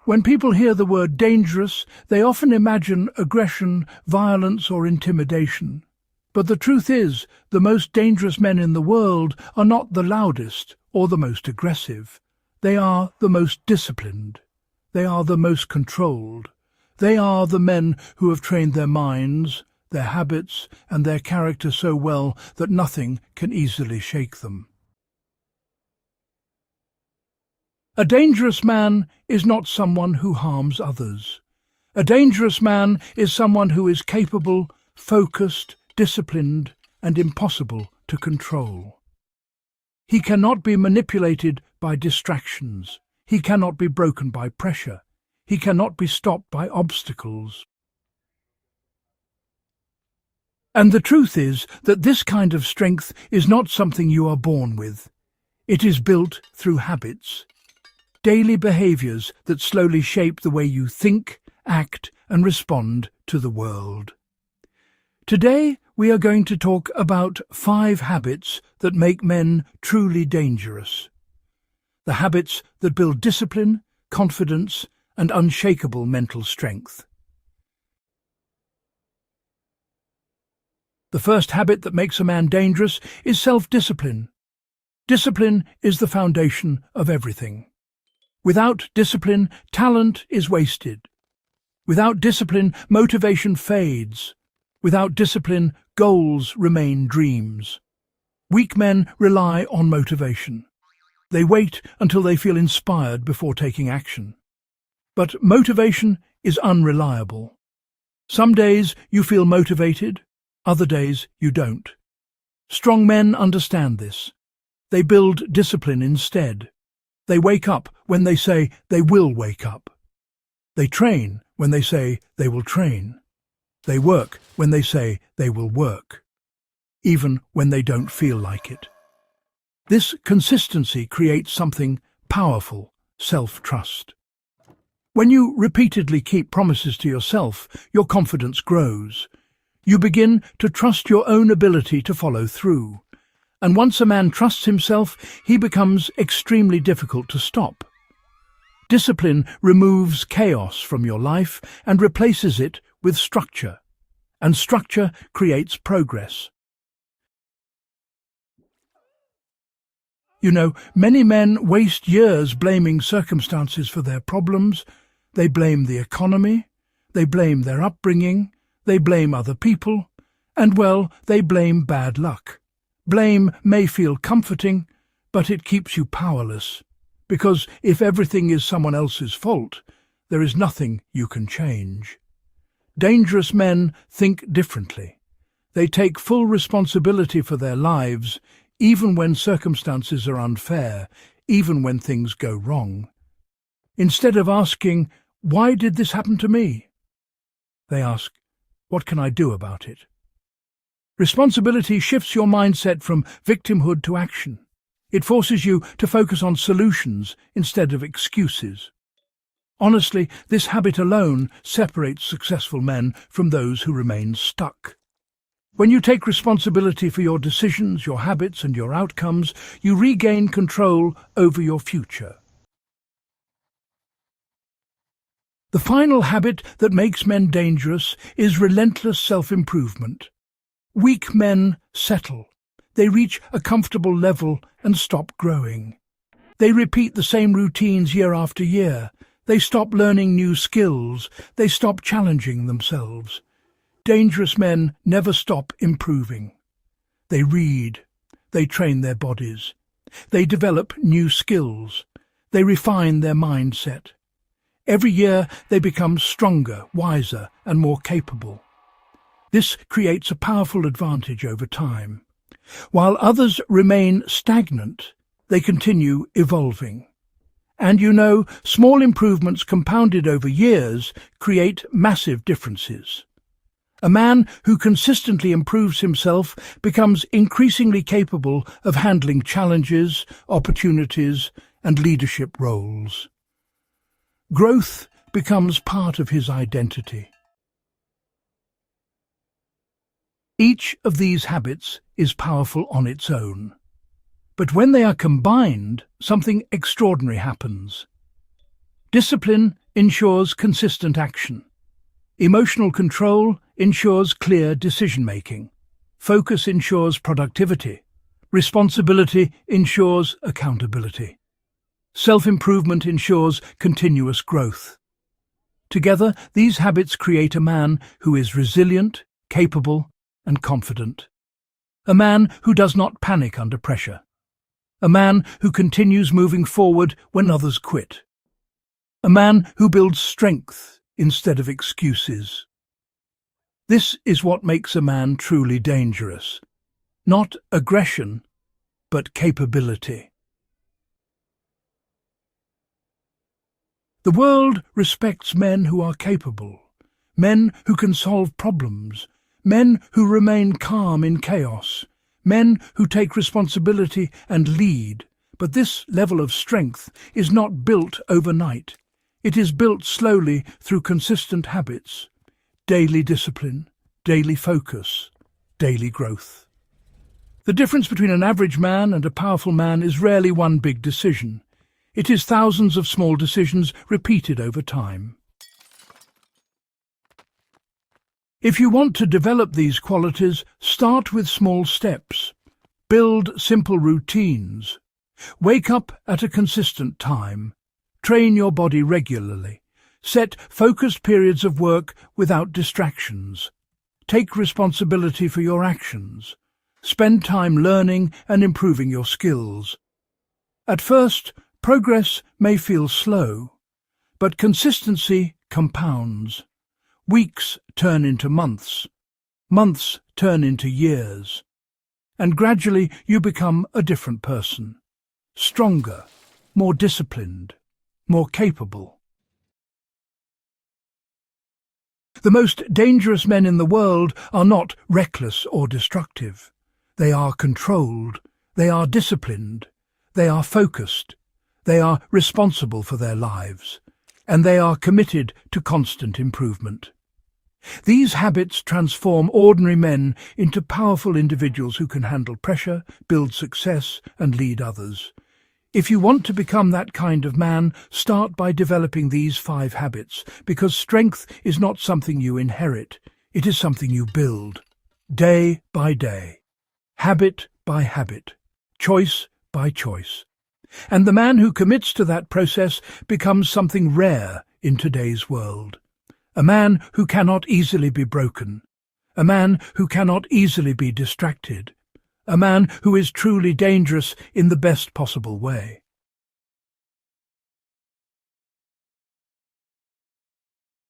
When people hear the word dangerous, they often imagine aggression, violence, or intimidation. But the truth is, the most dangerous men in the world are not the loudest or the most aggressive. They are the most disciplined. They are the most controlled. They are the men who have trained their minds, their habits, and their character so well that nothing can easily shake them. A dangerous man is not someone who harms others. A dangerous man is someone who is capable, focused, disciplined, and impossible to control. He cannot be manipulated by distractions. He cannot be broken by pressure. He cannot be stopped by obstacles. And the truth is that this kind of strength is not something you are born with. It is built through habits. Daily behaviors that slowly shape the way you think, act, and respond to the world. Today, we are going to talk about 5 habits that make men truly dangerous. The habits that build discipline, confidence, and unshakable mental strength. The first habit that makes a man dangerous is self-discipline. Discipline is the foundation of everything. Without discipline, talent is wasted. Without discipline, motivation fades. Without discipline, goals remain dreams. Weak men rely on motivation. They wait until they feel inspired before taking action. But motivation is unreliable. Some days you feel motivated, other days you don't. Strong men understand this. They build discipline instead. They wake up when they say they will wake up. They train when they say they will train. They work when they say they will work, even when they don't feel like it. This consistency creates something powerful, self-trust. When you repeatedly keep promises to yourself, your confidence grows. You begin to trust your own ability to follow through. And once a man trusts himself, he becomes extremely difficult to stop. Discipline removes chaos from your life and replaces it with structure. And structure creates progress. You know, many men waste years blaming circumstances for their problems. They blame the economy, they blame their upbringing, they blame other people, and, well, they blame bad luck. Blame may feel comforting, but it keeps you powerless, because if everything is someone else's fault, there is nothing you can change. Dangerous men think differently. They take full responsibility for their lives, even when circumstances are unfair, even when things go wrong. Instead of asking, "Why did this happen to me?" they ask, "What can I do about it?" Responsibility shifts your mindset from victimhood to action. It forces you to focus on solutions instead of excuses. Honestly, this habit alone separates successful men from those who remain stuck. When you take responsibility for your decisions, your habits, and your outcomes, you regain control over your future. The final habit that makes men dangerous is relentless self-improvement. Weak men settle. They reach a comfortable level and stop growing. They repeat the same routines year after year. They stop learning new skills. They stop challenging themselves. Dangerous men never stop improving. They read. They train their bodies. They develop new skills. They refine their mindset. Every year they become stronger, wiser, and more capable. This creates a powerful advantage over time. While others remain stagnant, they continue evolving. And you know, small improvements compounded over years create massive differences. A man who consistently improves himself becomes increasingly capable of handling challenges, opportunities, and leadership roles. Growth becomes part of his identity. Each of these habits is powerful on its own. But when they are combined, something extraordinary happens. Discipline ensures consistent action. Emotional control ensures clear decision-making. Focus ensures productivity. Responsibility ensures accountability. Self-improvement ensures continuous growth. Together, these habits create a man who is resilient, capable, and confident. A man who does not panic under pressure. A man who continues moving forward when others quit. A man who builds strength instead of excuses. This is what makes a man truly dangerous. Not aggression, but capability. The world respects men who are capable, men who can solve problems, men who remain calm in chaos, men who take responsibility and lead. But this level of strength is not built overnight. It is built slowly through consistent habits, daily discipline, daily focus, daily growth. The difference between an average man and a powerful man is rarely one big decision. It is thousands of small decisions repeated over time. If you want to develop these qualities, start with small steps. Build simple routines. Wake up at a consistent time. Train your body regularly. Set focused periods of work without distractions. Take responsibility for your actions. Spend time learning and improving your skills. At first, progress may feel slow, but consistency compounds. Weeks turn into months. Months turn into years. And gradually you become a different person. Stronger, more disciplined, more capable. The most dangerous men in the world are not reckless or destructive. They are controlled, they are disciplined, they are focused, they are responsible for their lives, and they are committed to constant improvement. These habits transform ordinary men into powerful individuals who can handle pressure, build success, and lead others. If you want to become that kind of man, start by developing these 5 habits, because strength is not something you inherit, it is something you build, day by day, habit by habit, choice by choice. And the man who commits to that process becomes something rare in today's world. A man who cannot easily be broken, a man who cannot easily be distracted, a man who is truly dangerous in the best possible way.